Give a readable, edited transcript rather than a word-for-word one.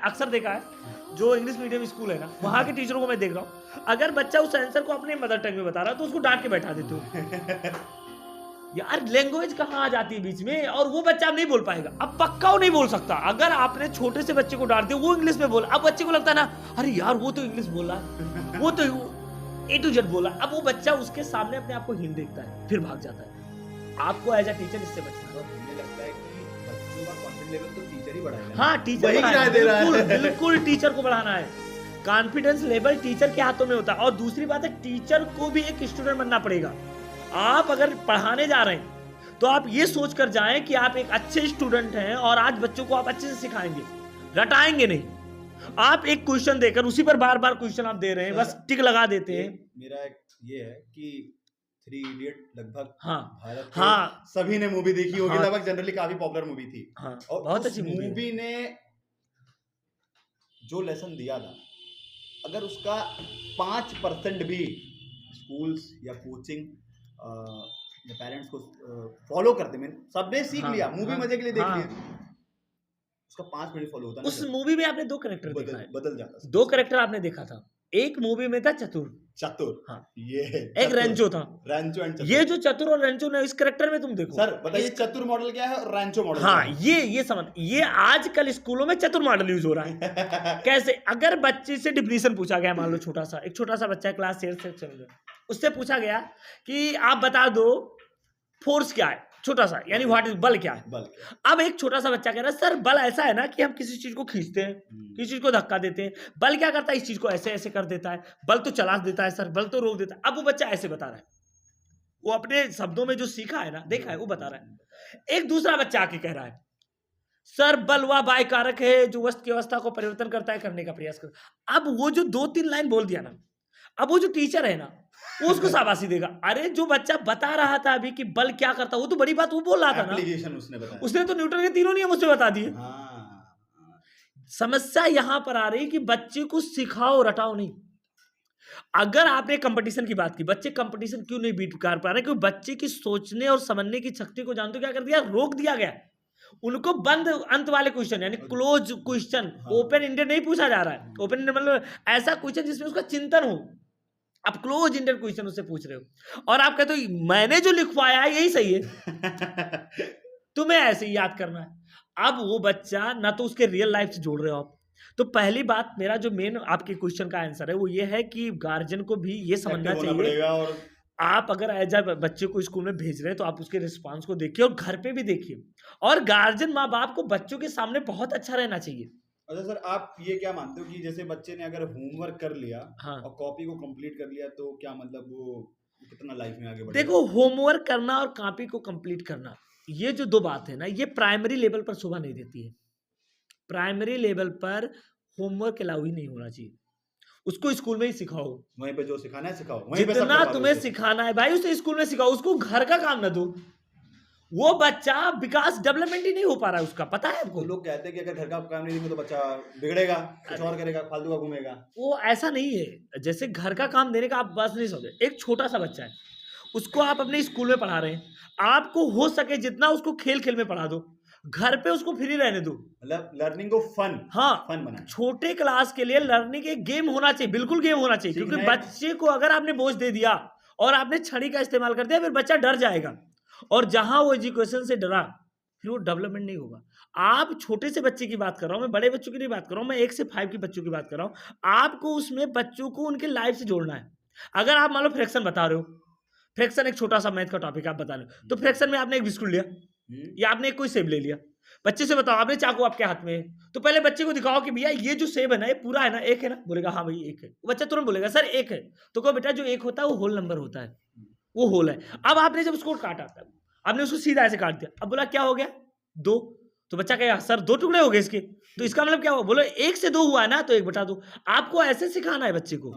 अक्सर देखा है, जो इंग्लिश मीडियम स्कूल है ना, वहाँ के टीचरों को मैं देख रहा हूँ, अगर बच्चा उस आंसर को अपने मदर टंग में बता रहा है, तो उसको डाँट के बैठा देते हो। यार लैंग्वेज कहाँ आ जाती है बीच में, और वो बच्चा अब नहीं बोल पाएगा। अब पक्का वो नहीं बोल सकता। अगर आपने छोटे से बच्चे को डाँट दिया, वो इंग्लिश में बोला, अब बच्चे को लगता है ना, अरे यार वो तो इंग्लिश बोल रहा है, वो तो ए टू जेड बोला। अब वो बच्चा उसके सामने अपने आप को हीन देखता है, फिर भाग जाता है। आपको एज अ टीचर इससे बचना है। मुझे लगता है कि बच्चों का कॉन्फिडेंस लेवल तो टीचर ही बढ़ाएगा। हाँ, टीचर वही बढ़ाना है, दे रहा है। बिल्कुल टीचर को बढ़ाना है। कॉन्फिडेंस लेवल टीचर के हाथों में होता है। और दूसरी बात है, टीचर को भी एक स्टूडेंट बनना पड़ेगा। आप अगर पढ़ाने जा रहे हैं, तो आप ये सोच कर जाएं कि आप एक अच्छे स्टूडेंट हैं और आज बच्चों को आप अच्छे से सिखाएंगे, रटाएंगे नहीं। आप एक क्वेश्चन देकर उसी पर बार बार क्वेश्चन आप दे रहे हैं, बस टिक लगा देते हैं। मेरा एक ये है कि 3 इडियट लगभग हाँ, भारत के हाँ, सभी ने मूवी देखी होगी। हाँ, लगभग जनरली काफी पॉपुलर मूवी थी। हाँ, और बहुत उस अच्छी मूवी ने जो लेसन दिया था, अगर उसका 5% भी स्कूल्स या कोचिंग या पेरेंट्स को फॉलो करते, मैं सबने सीख हाँ, लिया, मूवी हाँ, मजे के लिए देख हाँ। लिया, उसका 5 मिनट फॉलो होता उस मूवी में आपने दो कैरेक्टर देखा है, बदल जाता। दो कैरेक्टर आपने देखा था। एक मूवी में था चतुर, चतुर, हाँ, ये एक रेंचो था। रैंचो एंड ये जो चतुर और रेंचो ने इस कैरेक्टर में तुम देखो। सर बताइए, चतुर मॉडल क्या है और रैंचो मॉडल हाँ, क्या है? ये समझ, ये आजकल स्कूलों में चतुर मॉडल यूज हो रहा है। कैसे? अगर बच्चे से डिफिनीशन पूछा गया, मान लो एक छोटा सा बच्चा है, क्लास 8 से चल रहा है, उससे पूछा गया कि आप बता दो फोर्स क्या है, छोटा सा, यानी व्हाट इज, बल क्या है। बल अब एक छोटा सा बच्चा कह रहा है, सर बल ऐसा है ना कि हम किसी चीज को खींचते हैं, किसी चीज को धक्का देते हैं, बल क्या करता है, इस चीज को ऐसे ऐसे कर देता है, बल तो चला देता है सर, बल तो रोक देता है। अब वो बच्चा ऐसे बता रहा है, वो अपने शब्दों में जो सीखा है ना, देखा है, वो बता रहा है। एक दूसरा बच्चा आके कह रहा है, सर बल वह बाय कारक है जो वस्तु की अवस्था को परिवर्तन करता है, करने का प्रयास करता। अब वो जो 2-3 लाइन बोल दिया ना, अब वो जो टीचर है ना, वो उसको शाबाशी देगा। अरे जो बच्चा बता रहा था अभी कि बल क्या करता, वो तो बड़ी बात वो बोल रहा था ना, एप्लीकेशन उसने बताया, उसने तो न्यूटन के तीनों नियम उसे बता दिए। समस्या यहां पर आ रही कि बच्चे को सिखाओ, रटाओ नहीं। अगर आपने कंपटीशन की बात की, बच्चे कंपटीशन क्यों नहीं बीट कर पा रहे? क्योंकि बच्चे की सोचने और समझने की शक्ति को जानते हो क्या कर दिया, रोक दिया गया। उनको बंद अंत वाले क्वेश्चन, यानी क्लोज क्वेश्चन, ओपन इंडेड नहीं पूछा जा रहा है। ओपन इंडेड मतलब ऐसा क्वेश्चन जिसमें उसका चिंतन हो। आप क्लोज इंडेड क्वेश्चन उससे पूछ रहे हो और आप कहते हो मैंने जो लिखवाया है यही सही है, तुम्हें ऐसे ही याद करना है। अब वो बच्चा ना तो उसके रियल लाइफ से जोड़ रहे हो आप। तो पहली बात, मेरा जो मेन आपके क्वेश्चन का आंसर है वो ये है कि गार्जियन को भी ये समझना चाहिए, और आप अगर एज अ बच्चे को स्कूल में भेज रहे हैं तो आप उसके रिस्पांस को देखिए और घर पे भी देखिए। और गार्जियन माँ बाप को बच्चों के सामने बहुत अच्छा रहना चाहिए। अच्छा सर, आप ये क्या मानते हो कि जैसे बच्चे ने अगर होमवर्क कर लिया, हाँ, और कॉपी को कंप्लीट कर लिया, तो क्या मतलब वो कितना लाइफ में आगे बढ़ेगा? देखो, होमवर्क करना और कॉपी को कंप्लीट करना, ये जो दो बात है ना, ये प्राइमरी लेवल पर शोभा नहीं देती है। प्राइमरी लेवल पर होमवर्क अलाउ ही नहीं होना चाहिए, उसको स्कूल में ही सिखाओ। वहीं पे जो सिखाना है सिखाओ, वहीं पे सब जितना करवा दो तुम्हें उसे। सिखाना है भाई उसे स्कूल में सिखाओ, उसको घर का काम ना दो। वो बच्चा विकास डेवलपमेंट ही नहीं हो पा रहा है उसका, पता है आपको। तो लोग कहते हैं कि अगर घर का काम नहीं देंगे तो बच्चा बिगड़ेगा, कुछ और करेगा, फालतू का घूमेगा। वो ऐसा नहीं है, जैसे घर का काम देने का आप बात नहीं समझे। एक छोटा सा बच्चा है, उसको आप अपने स्कूल में पढ़ा रहे हैं, आपको हो सके जितना उसको खेल खेल में पढ़ा दो, घर पे उसको फ्री रहने दो। मतलब लर्निंग को फन, हाँ, फन बना। छोटे क्लास के लिए लर्निंग एक गेम होना चाहिए, बिल्कुल गेम होना चाहिए। क्योंकि बच्चे को अगर आपने बोझ दे दिया और आपने छड़ी का इस्तेमाल कर दिया, फिर बच्चा डर जाएगा, और जहां वो एजुकेशन से डरा फिर वो डेवलपमेंट नहीं होगा। आप छोटे से बच्चे की बात कर रहा हूं, मैं बड़े बच्चों की नहीं बात कर रहा हूं, मैं 1 से 5 की बच्चों की बात कर रहा हूं। आपको उसमें बच्चों को उनके लाइफ से जोड़ना है। अगर आप मान लो फ्रैक्शन बता रहे हो, फ्रैक्शन एक छोटा सा मैथ का टॉपिक आप बता रहे हो, तो फ्रैक्शन में आपने एक बिस्कुट लिया या आपने कोई सेब ले लिया, बच्चे से बताओ, आपने चाकू आपके हाथ में है, तो पहले बच्चे को दिखाओ कि भैया ये जो सेब है ना, ये पूरा है ना, एक है ना, बोलेगा हाँ भाई एक है। बच्चा तुरंत बोलेगा सर एक है। तो कहो बेटा जो एक होता है वो होल नंबर होता है, वो होल है। अब आपने जब उसको काटा, आपने उसको सीधा ऐसे काट दिया, अब बोला क्या हो गया, 2। तो बच्चा कहेगा सर 2 टुकड़े हो गए इसके, तो इसका मतलब क्या हुआ, बोलो 1 से 2 हुआ है ना, तो 1/2। आपको ऐसे सिखाना है बच्चे को।